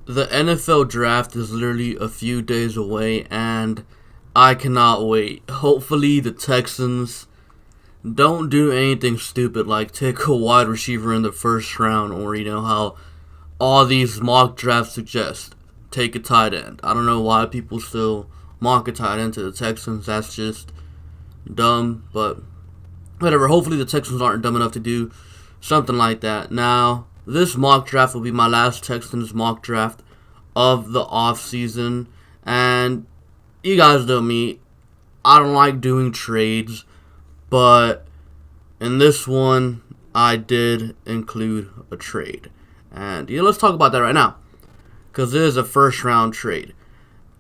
The NFL draft is literally a few days away, and I cannot wait. Hopefully, the Texans don't do anything stupid like take a wide receiver in the first round, or how all these mock drafts suggest take a tight end. I don't know why people still mock a tight end to the Texans. That's just dumb, but whatever. Hopefully, the Texans aren't dumb enough to do something like that. Now, this mock draft will be my last Texans mock draft of the off season, and you guys know me. I don't like doing trades, but in this one, I did include a trade, and let's talk about that right now, because it is a first round trade.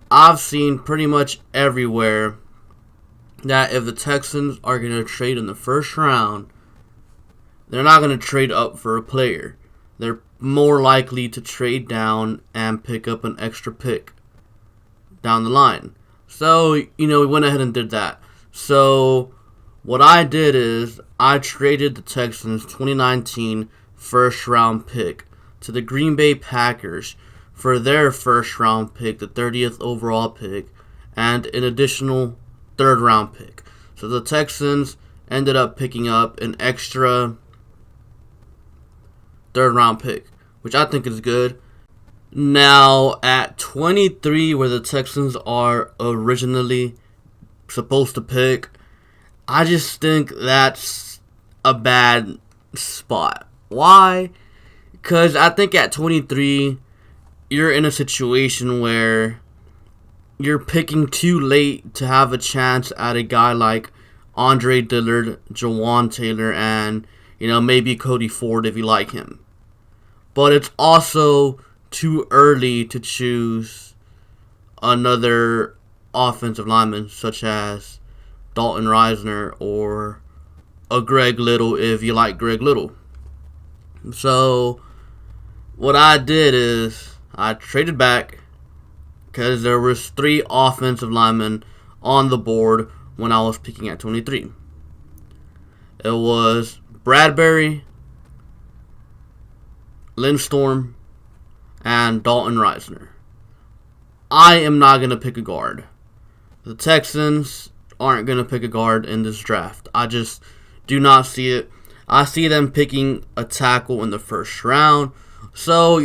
I've seen pretty much everywhere that if the Texans are going to trade in the first round, they're not going to trade up for a player. They're more likely to trade down and pick up an extra pick down the line. So, we went ahead and did that. So, what I did is I traded the Texans' 2019 first round pick to the Green Bay Packers for their first round pick, the 30th overall pick, and an additional third round pick. So the Texans ended up picking up an extra third round pick, which I think is good. Now, at 23, where the Texans are originally supposed to pick, I just think that's a bad spot. Why? Because I think at 23, you're in a situation where you're picking too late to have a chance at a guy like Andre Dillard, Jawan Taylor, and, maybe Cody Ford if you like him. But it's also too early to choose another offensive lineman such as Dalton Risner or a Greg Little if you like Greg Little. So what I did is I traded back because there was 3 offensive linemen on the board when I was picking at 23. It was Bradbury, Lindstorm, and Dalton Risner. I am not going to pick a guard. The Texans aren't going to pick a guard in this draft. I just do not see it. I see them picking a tackle in the first round. So,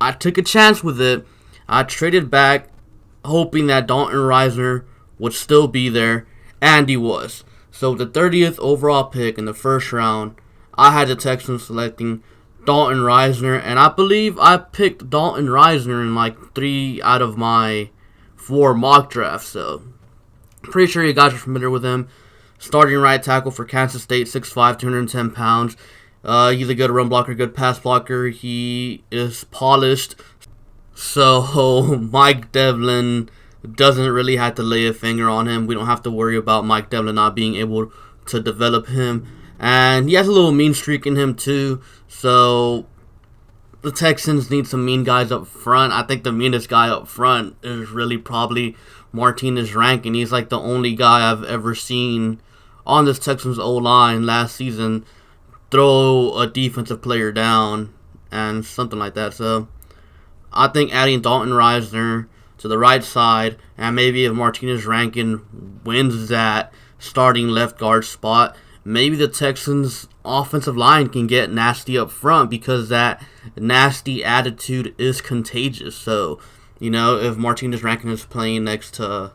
I took a chance with it. I traded back hoping that Dalton Risner would still be there, and he was. So the 30th overall pick in the first round, I had the Texans selecting Dalton Risner, and I believe I picked Dalton Risner in like 3 out of my 4 mock drafts. So pretty sure you guys are familiar with him. Starting right tackle for Kansas State, 6'5", 210 pounds. He's a good run blocker, good pass blocker. He is polished. So Mike Devlin doesn't really have to lay a finger on him. We don't have to worry about Mike Devlin not being able to develop him. And he has a little mean streak in him too. So the Texans need some mean guys up front. I think the meanest guy up front is really probably Martinez Rankin. He's like the only guy I've ever seen on this Texans O-line last season throw a defensive player down and something like that. So I think adding Dalton Risner to the right side, and maybe if Martinez Rankin wins that starting left guard spot, maybe the Texans' offensive line can get nasty up front because that nasty attitude is contagious. So, if Martinez Rankin is playing next to,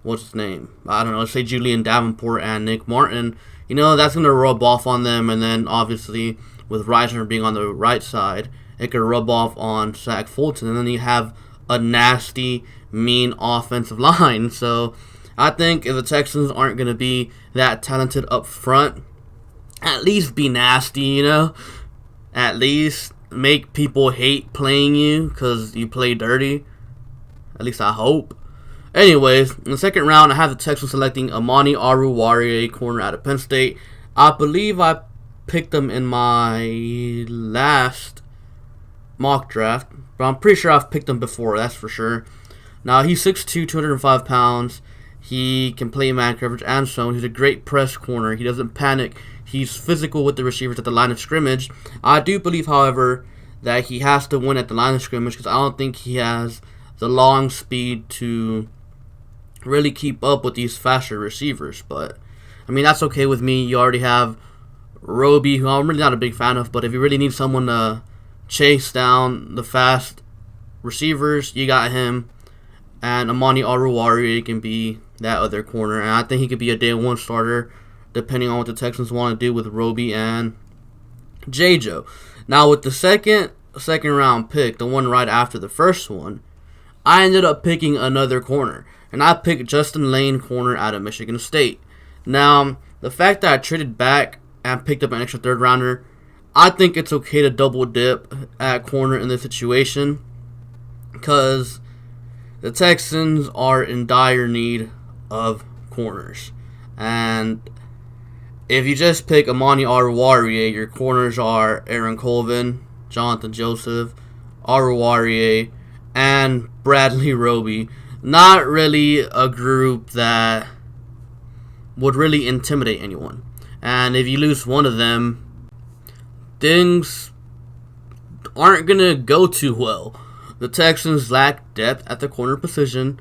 what's his name? I don't know, let's say Julian Davenport and Nick Martin, that's going to rub off on them. And then, obviously, with Risner being on the right side, it could rub off on Zach Fulton. And then you have a nasty, mean offensive line. So I think if the Texans aren't going to be that talented up front, at least be nasty, At least make people hate playing you because you play dirty. At least I hope. Anyways, in the second round, I have the Texans selecting Amani Aruwari, corner out of Penn State. I believe I picked him in my last mock draft, but I'm pretty sure I've picked him before, that's for sure. Now, he's 6'2", 205 pounds. He can play man coverage and zone. He's a great press corner. He doesn't panic. He's physical with the receivers at the line of scrimmage. I do believe, however, that he has to win at the line of scrimmage because I don't think he has the long speed to really keep up with these faster receivers. But, I mean, that's okay with me. You already have Roby, who I'm really not a big fan of, but if you really need someone to chase down the fast receivers, you got him. And Amani Oruwariye can be that other corner. And I think he could be a day one starter, depending on what the Texans want to do with Roby and J-Joe. Now, with the second round pick, the one right after the first one, I ended up picking another corner. And I picked Justin Lane, corner out of Michigan State. Now, the fact that I traded back and picked up an extra third rounder, I think it's okay to double dip at corner in this situation because the Texans are in dire need of corners. And if you just pick Amani Oruwariye, your corners are Aaron Colvin, Jonathan Joseph, Oruwariye, and Bradley Roby. Not really a group that would really intimidate anyone. And if you lose one of them, things aren't going to go too well. The Texans lack depth at the corner position.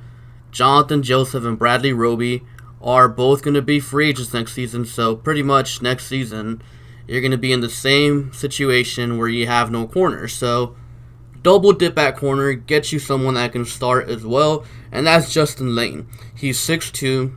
Jonathan Joseph and Bradley Roby are both going to be free agents next season. So pretty much next season, you're going to be in the same situation where you have no corners. So double dip at corner, get you someone that can start as well. And that's Justin Lane. He's 6'2",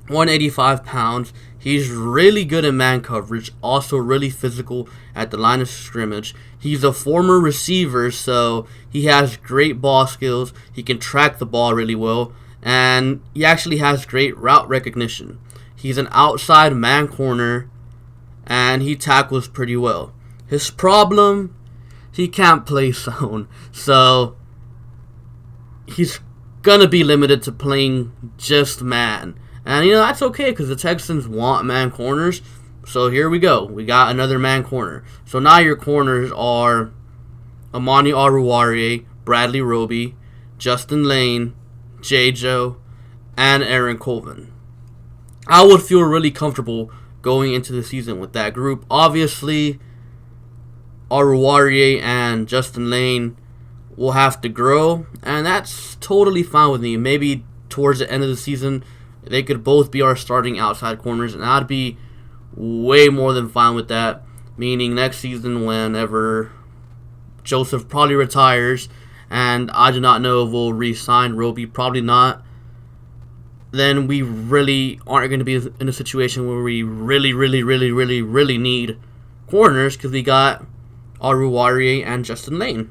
185 pounds. He's really good in man coverage, also really physical at the line of scrimmage. He's a former receiver, so he has great ball skills. He can track the ball really well, and he actually has great route recognition. He's an outside man corner, and he tackles pretty well. His problem, he can't play zone, so he's going to be limited to playing just man. And, that's okay because the Texans want man corners. So here we go. We got another man corner. So now your corners are Amani Oruwariye, Bradley Roby, Justin Lane, J-Joe, and Aaron Colvin. I would feel really comfortable going into the season with that group. Obviously, Oruwariye and Justin Lane will have to grow, and that's totally fine with me. Maybe towards the end of the season, they could both be our starting outside corners, and I'd be way more than fine with that. Meaning next season, whenever Joseph probably retires, and I do not know if we'll re-sign Roby, probably not, then we really aren't going to be in a situation where we really need corners because we got Oruwariye and Justin Lane.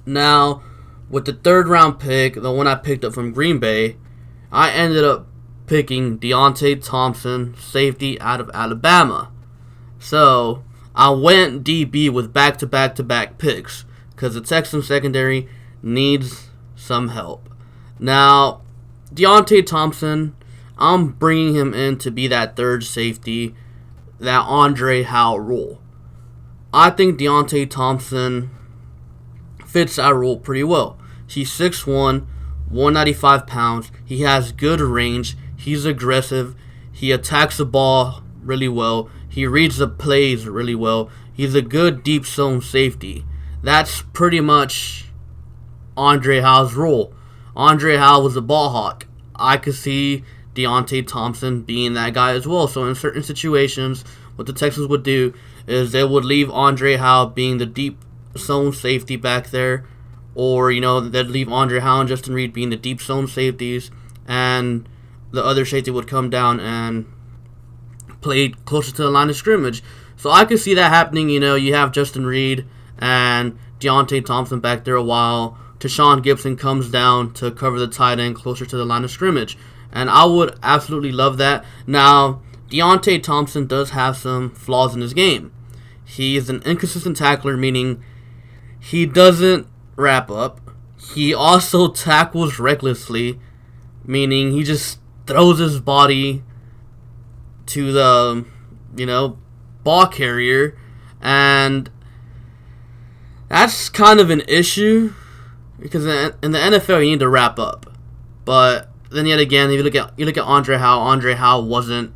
Now, with the third round pick, the one I picked up from Green Bay, I ended up picking Deontay Thompson, safety out of Alabama. So, I went DB with back-to-back picks because the Texans secondary needs some help. Now, Deontay Thompson, I'm bringing him in to be that third safety, that Andre Howe role. I think Deontay Thompson fits that role pretty well. He's 6'1", 195 pounds. He has good range. He's aggressive. He attacks the ball really well. He reads the plays really well. He's a good deep zone safety. That's pretty much Andre Howe's role. Andre Howe was a ball hawk. I could see Deontay Thompson being that guy as well. So in certain situations, what the Texans would do is they would leave Andre Howe being the deep zone safety back there. Or, they'd leave Andre Howe and Justin Reed being the deep zone safeties, and the other safety would come down and play closer to the line of scrimmage. So I could see that happening. You have Justin Reed and Deontay Thompson back there a while. Tashawn Gibson comes down to cover the tight end closer to the line of scrimmage. And I would absolutely love that. Now, Deontay Thompson does have some flaws in his game. He is an inconsistent tackler, meaning he doesn't wrap up. He also tackles recklessly, meaning he just throws his body to the, ball carrier, and that's kind of an issue because in the NFL you need to wrap up. But then yet again, if you look at Andre Howe wasn't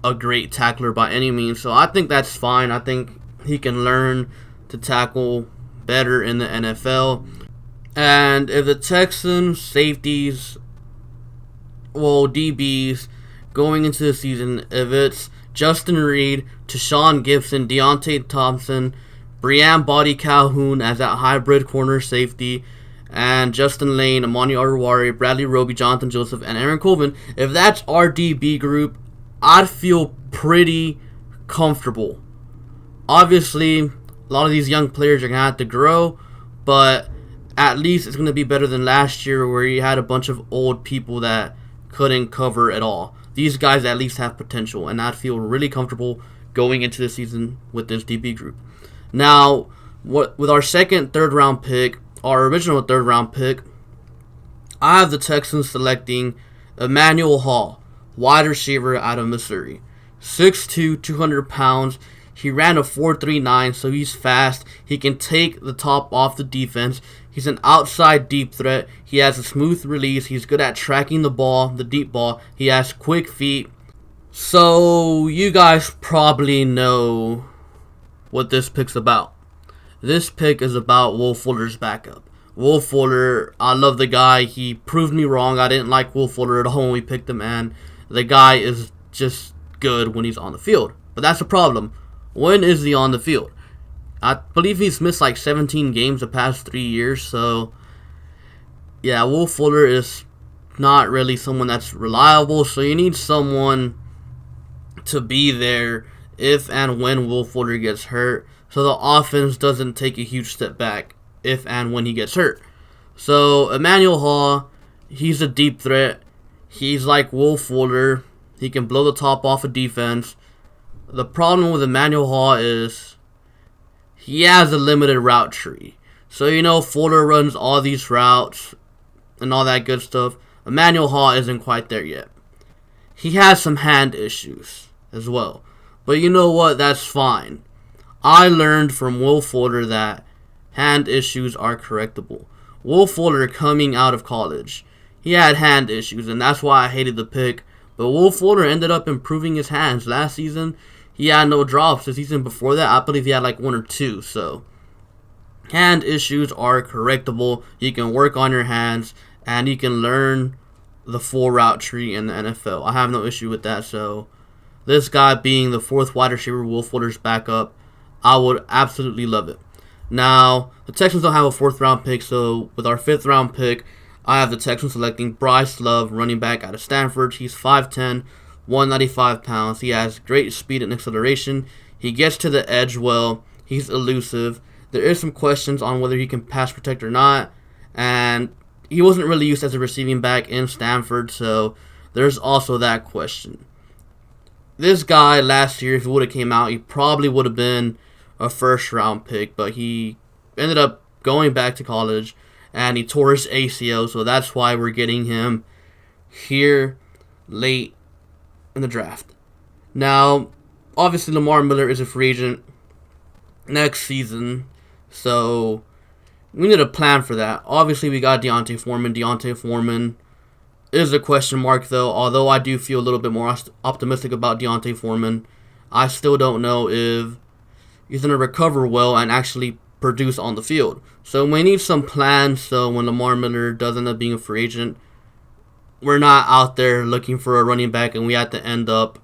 a great tackler by any means, so I think that's fine. I think he can learn to tackle better in the NFL. And if the Texans safeties, DBs going into the season, if it's Justin Reed, Tashawn Gibson, Deontay Thompson, Brianne Body Calhoun as that hybrid corner safety, and Justin Lane, Amani Oruwari, Bradley Roby, Jonathan Joseph, and Aaron Colvin, if that's our DB group, I'd feel pretty comfortable. Obviously, a lot of these young players are going to have to grow, but at least it's going to be better than last year where you had a bunch of old people that couldn't cover at all. These guys at least have potential, and I'd feel really comfortable going into the season with this DB group. Now, with our second, third round pick, our original third round pick, I have the Texans selecting Emmanuel Hall, wide receiver out of Missouri. 6'2", 200 pounds. He ran a 4.39, so he's fast. He can take the top off the defense. He's an outside deep threat. He has a smooth release. He's good at tracking the ball, the deep ball. He has quick feet. So you guys probably know what this pick's about. This pick is about Will Fuller's backup. Will Fuller, I love the guy. He proved me wrong. I didn't like Will Fuller at all when we picked him, and the guy is just good when he's on the field. But that's the problem. When is he on the field? I believe he's missed like 17 games the past 3 years, so yeah, Will Fuller is not really someone that's reliable, so you need someone to be there if and when Will Fuller gets hurt, so the offense doesn't take a huge step back if and when he gets hurt. So Emmanuel Hall, he's a deep threat. He's like Will Fuller. He can blow the top off a defense. The problem with Emmanuel Hall is he has a limited route tree. So, Fuller runs all these routes and all that good stuff. Emmanuel Hall isn't quite there yet. He has some hand issues as well. But you know what? That's fine. I learned from Will Fuller that hand issues are correctable. Will Fuller, coming out of college, he had hand issues, and that's why I hated the pick. But Will Fuller ended up improving his hands. Last season, he had no drops. The season before that, I believe he had like 1 or 2. So, hand issues are correctable. You can work on your hands, and you can learn the full route tree in the NFL. I have no issue with that. So, this guy being the 4th wide receiver, Will Fuller's backup, I would absolutely love it. Now, the Texans don't have a 4th round pick, so with our 5th round pick, I have the Texans selecting Bryce Love, running back out of Stanford. He's 5'10", 195 pounds. He has great speed and acceleration. He gets to the edge well. He's elusive. There is some questions on whether he can pass protect or not, and he wasn't really used as a receiving back in Stanford, so there's also that question. This guy last year, if he would have came out, he probably would have been a 1st round pick, but he ended up going back to college, and he tore his ACL, so that's why we're getting him here late in the draft. Now, obviously Lamar Miller is a free agent next season, so we need a plan for that. Obviously, we got Deontay Foreman. Deontay Foreman is a question mark, though, although I do feel a little bit more optimistic about Deontay Foreman. I still don't know if he's going to recover well and actually produce on the field. So we need some plans so when Lamar Miller does end up being a free agent, we're not out there looking for a running back and we have to end up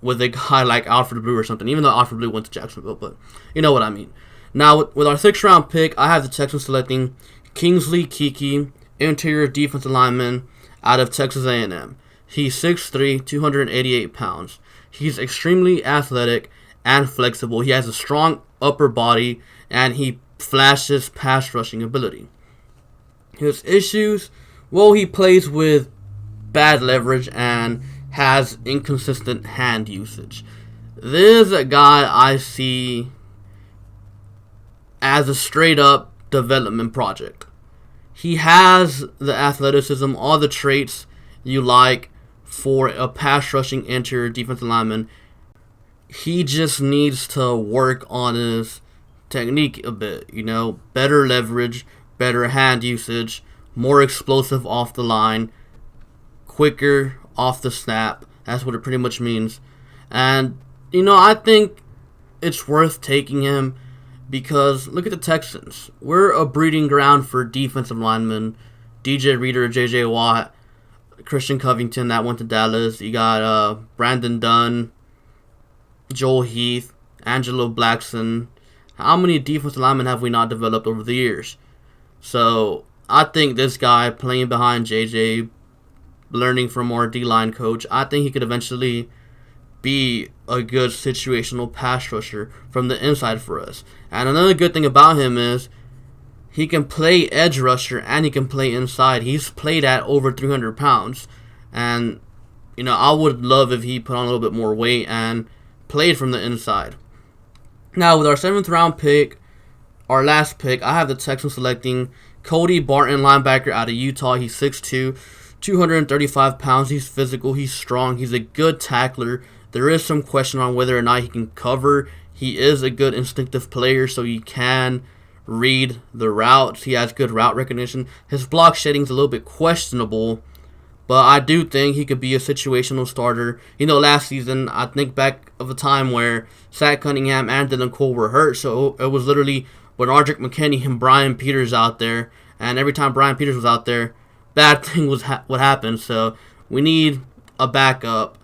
with a guy like Alfred Blue or something, even though Alfred Blue went to Jacksonville, but you know what I mean. Now, with our 6th round pick, I have the Texans selecting Kingsley Keke, interior defensive lineman out of Texas A&M. He's 6'3", 288 pounds. He's extremely athletic and flexible. He has a strong upper body, and he flashes pass rushing ability. His issues, well, he plays with bad leverage and has inconsistent hand usage. This is a guy I see as a straight-up development project. He has the athleticism, all the traits you like for a pass-rushing interior defensive lineman. He just needs to work on his technique a bit, better leverage, better hand usage, more explosive off the line, quicker off the snap. That's what it pretty much means. And, I think it's worth taking him because look at the Texans. We're a breeding ground for defensive linemen. DJ Reader, JJ Watt, Christian Covington that went to Dallas. You got Brandon Dunn, Joel Heath, Angelo Blackson. How many defensive linemen have we not developed over the years? So I think this guy playing behind JJ, learning from our D-line coach, I think he could eventually be a good situational pass rusher from the inside for us. And another good thing about him is he can play edge rusher and he can play inside. He's played at over 300 pounds. And, I would love if he put on a little bit more weight and played from the inside. Now, with our 7th round pick, our last pick, I have the Texans selecting Cody Barton, linebacker out of Utah. He's 6'2", 235 pounds. He's physical. He's strong. He's a good tackler. There is some question on whether or not he can cover. He is a good instinctive player, so he can read the routes. He has good route recognition. His block shedding is a little bit questionable, but I do think he could be a situational starter. Last season, I think back of a time where Zach Cunningham and Dylan Cole were hurt, so it was literally Bernardrick McKinney and Brian Peters out there, and every time Brian Peters was out there, bad thing was what happened. So we need a backup,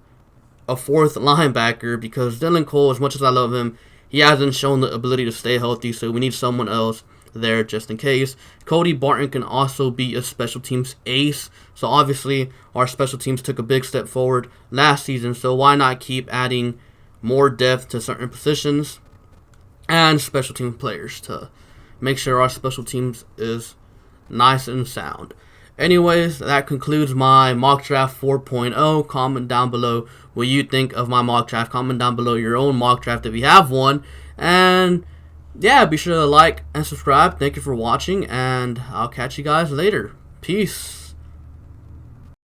a 4th linebacker, because Dylan Cole, as much as I love him, he hasn't shown the ability to stay healthy, so we need someone else there just in case. Cody Barton can also be a special teams ace, so obviously our special teams took a big step forward last season, so why not keep adding more depth to certain positions and special team players to make sure our special teams is nice and sound. Anyways, that concludes my mock draft 4.0. Comment down below what you think of my mock draft. Comment down below your own mock draft if you have one. And yeah, be sure to like and subscribe. Thank you for watching, and I'll catch you guys later. Peace.